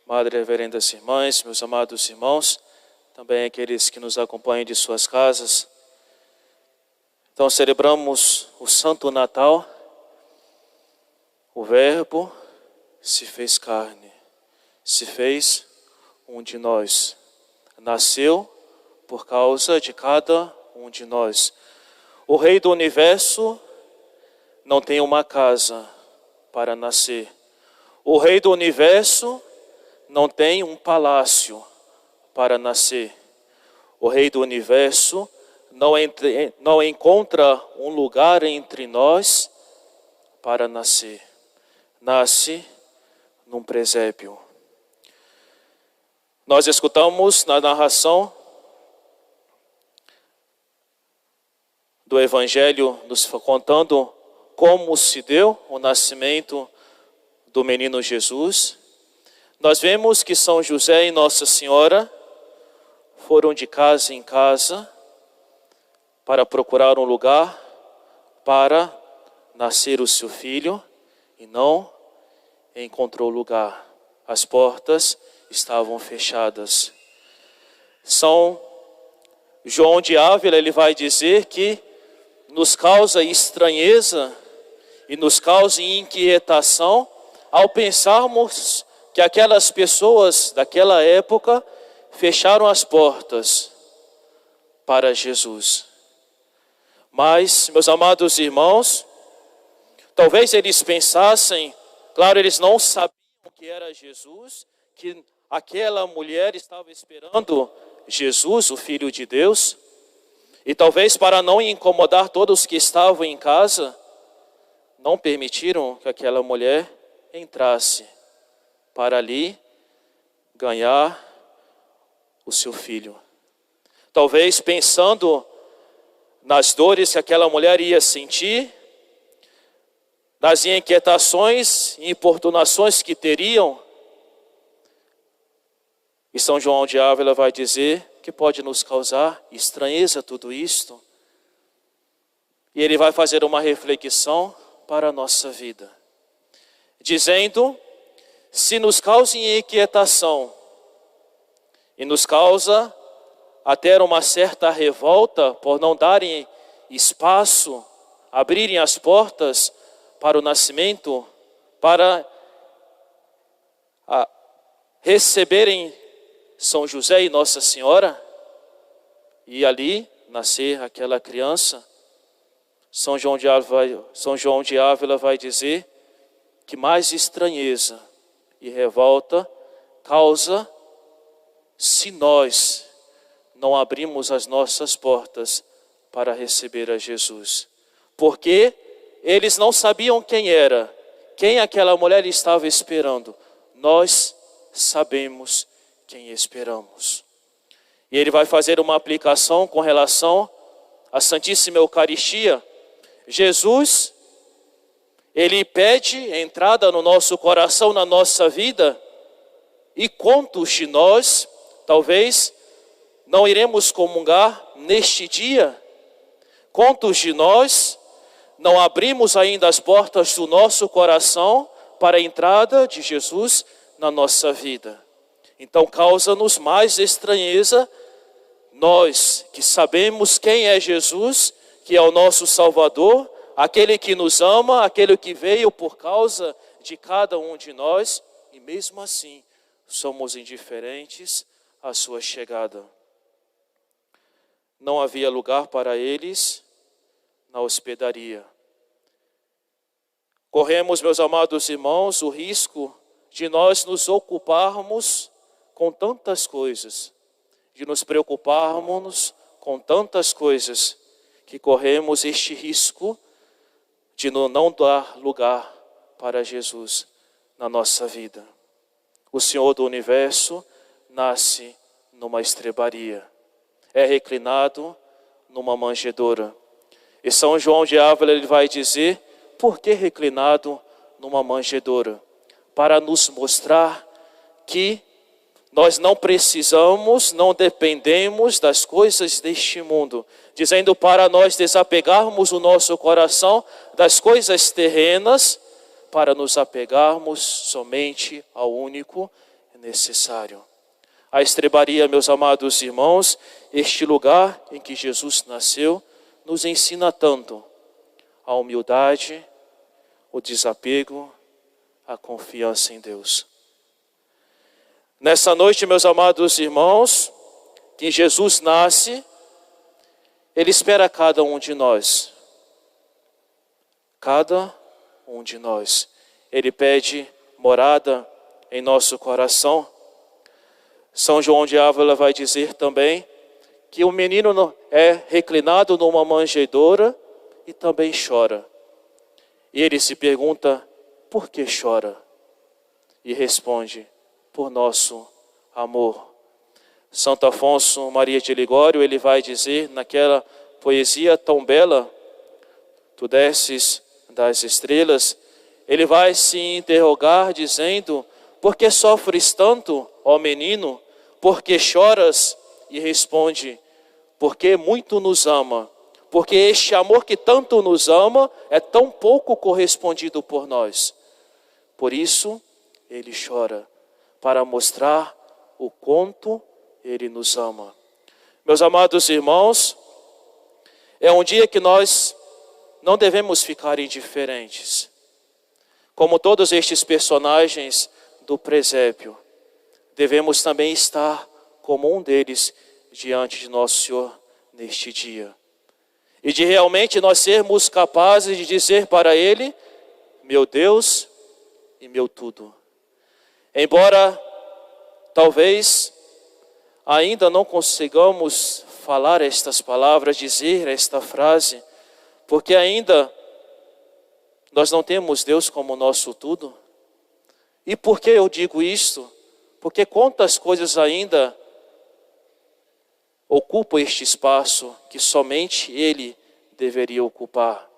Madre, reverendas irmãs, meus amados irmãos, também aqueles que nos acompanham de suas casas. Então celebramos o Santo Natal. O Verbo se fez carne, se fez um de nós. Nasceu por causa de cada um de nós. O Rei do Universo não tem uma casa para nascer. O Rei do Universo não tem um palácio para nascer. O Rei do Universo não encontra um lugar entre nós para nascer. Nasce num presépio. Nós escutamos na narração do Evangelho nos contando como se deu o nascimento do menino Jesus. Nós vemos que São José e Nossa Senhora foram de casa em casa para procurar um lugar para nascer o seu filho e não encontrou lugar. As portas estavam fechadas. São João de Ávila, ele vai dizer que nos causa estranheza e nos causa inquietação ao pensarmos que aquelas pessoas daquela época fecharam as portas para Jesus. Mas, meus amados irmãos, talvez eles pensassem, claro, eles não sabiam que era Jesus, que aquela mulher estava esperando Jesus, o Filho de Deus, e talvez para não incomodar todos que estavam em casa, não permitiram que aquela mulher entrasse para ali ganhar o seu filho. Talvez pensando nas dores que aquela mulher ia sentir, nas inquietações e importunações que teriam. E São João de Ávila vai dizer que pode nos causar estranheza tudo isto. E ele vai fazer uma reflexão para a nossa vida, dizendo: se nos causa inquietação e nos causa até uma certa revolta por não darem espaço, abrirem as portas para o nascimento, para receberem São José e Nossa Senhora, e ali nascer aquela criança, São João de Ávila vai dizer que mais estranheza e revolta causa se nós não abrimos as nossas portas para receber a Jesus. Porque eles não sabiam quem era, quem aquela mulher estava esperando. Nós sabemos quem esperamos. E ele vai fazer uma aplicação com relação à Santíssima Eucaristia. Jesus, ele pede entrada no nosso coração, na nossa vida, e quantos de nós, talvez, não iremos comungar neste dia? Quantos de nós não abrimos ainda as portas do nosso coração para a entrada de Jesus na nossa vida? Então causa-nos mais estranheza, nós que sabemos quem é Jesus, que é o nosso Salvador, aquele que nos ama, aquele que veio por causa de cada um de nós, e mesmo assim somos indiferentes à sua chegada. Não havia lugar para eles na hospedaria. Corremos, meus amados irmãos, o risco de nós nos ocuparmos com tantas coisas, de nos preocuparmos com tantas coisas, que corremos este risco de não dar lugar para Jesus na nossa vida. O Senhor do Universo nasce numa estrebaria, é reclinado numa manjedoura. E São João de Ávila, ele vai dizer: por que reclinado numa manjedoura? Para nos mostrar que nós não precisamos, não dependemos das coisas deste mundo, dizendo para nós desapegarmos o nosso coração das coisas terrenas, para nos apegarmos somente ao único necessário. A estrebaria, meus amados irmãos, este lugar em que Jesus nasceu, nos ensina tanto a humildade, o desapego, a confiança em Deus. Nessa noite, meus amados irmãos, que Jesus nasce, Ele espera cada um de nós. Cada um de nós. Ele pede morada em nosso coração. São João de Ávila vai dizer também que o menino é reclinado numa manjedoura e também chora. E ele se pergunta, por que chora? E responde, por nosso amor. Santo Afonso Maria de Ligório, ele vai dizer naquela poesia tão bela, Tu desces das estrelas, ele vai se interrogar dizendo, por que sofres tanto, ó menino? Por que choras? E responde, porque muito nos ama. Porque este amor que tanto nos ama é tão pouco correspondido por nós. Por isso, ele chora, para mostrar o quanto ele nos ama. Meus amados irmãos, é um dia que nós não devemos ficar indiferentes. Como todos estes personagens do presépio, devemos também estar como um deles diante de nosso Senhor neste dia. E de realmente nós sermos capazes de dizer para Ele, meu Deus e meu tudo. Embora talvez ainda não consigamos falar estas palavras, dizer esta frase, porque ainda nós não temos Deus como nosso tudo. E por que eu digo isto? Porque quantas coisas ainda ocupam este espaço que somente Ele deveria ocupar.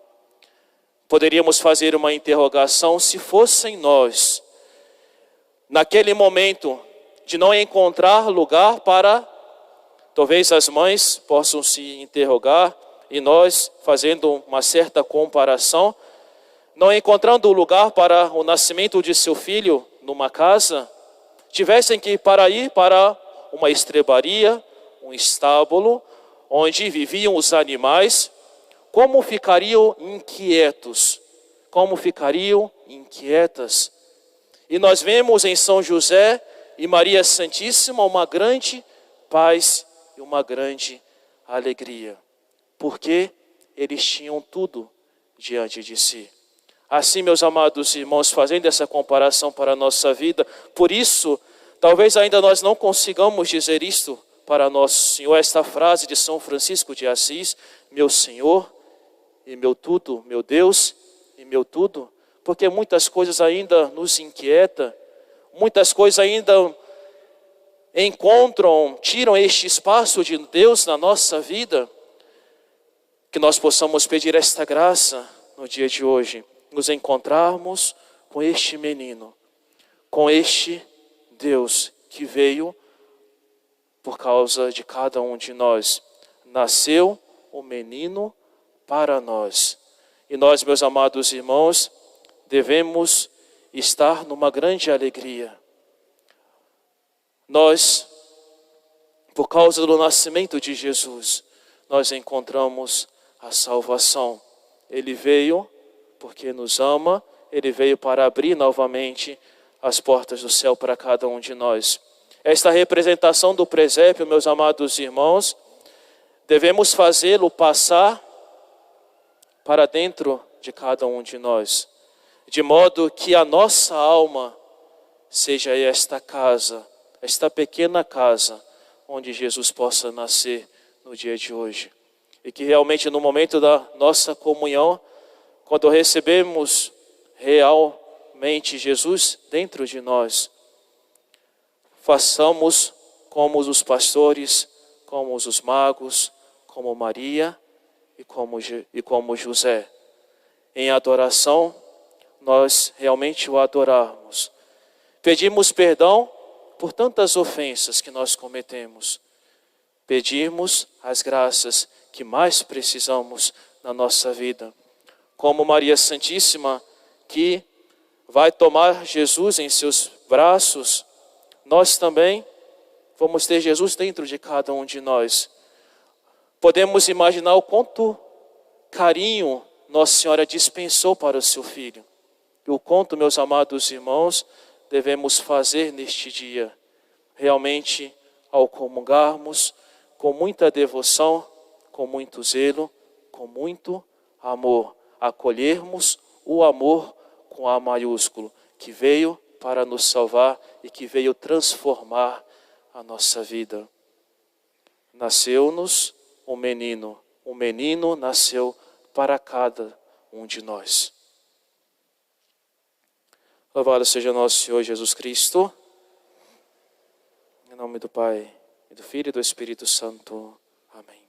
Poderíamos fazer uma interrogação, se fossem nós, naquele momento de não encontrar lugar para, talvez as mães possam se interrogar, e nós fazendo uma certa comparação, não encontrando lugar para o nascimento de seu filho numa casa, tivessem que ir para uma estrebaria, um estábulo, onde viviam os animais, como ficariam inquietos? Como ficariam inquietas? E nós vemos em São José e Maria Santíssima uma grande paz e uma grande alegria. Porque eles tinham tudo diante de si. Assim, meus amados irmãos, fazendo essa comparação para a nossa vida, por isso, talvez ainda nós não consigamos dizer isto para nosso Senhor, esta frase de São Francisco de Assis, meu Senhor e meu tudo, meu Deus e meu tudo, porque muitas coisas ainda nos inquietam, muitas coisas ainda tiram este espaço de Deus na nossa vida, que nós possamos pedir esta graça no dia de hoje, nos encontrarmos com este menino, com este Deus que veio por causa de cada um de nós. Nasceu o menino para nós. E nós, meus amados irmãos, devemos estar numa grande alegria. Nós, por causa do nascimento de Jesus, nós encontramos a salvação. Ele veio porque nos ama, Ele veio para abrir novamente as portas do céu para cada um de nós. Esta representação do presépio, meus amados irmãos, devemos fazê-lo passar para dentro de cada um de nós, de modo que a nossa alma seja esta casa, esta pequena casa, onde Jesus possa nascer no dia de hoje. E que realmente no momento da nossa comunhão, quando recebemos realmente Jesus dentro de nós, façamos como os pastores, como os magos, como Maria e como José. Em adoração, nós realmente o adorarmos. Pedimos perdão por tantas ofensas que nós cometemos. Pedirmos as graças que mais precisamos na nossa vida. Como Maria Santíssima, que vai tomar Jesus em seus braços, nós também vamos ter Jesus dentro de cada um de nós. Podemos imaginar o quanto carinho Nossa Senhora dispensou para o seu Filho. E o quanto, meus amados irmãos, devemos fazer neste dia. Realmente, ao comungarmos, com muita devoção, com muito zelo, com muito amor, acolhermos o amor com A maiúsculo, que veio para nos salvar e que veio transformar a nossa vida. Nasceu-nos um menino nasceu para cada um de nós. Louvado seja nosso Senhor Jesus Cristo. Em nome do Pai, e do Filho e do Espírito Santo. Amém.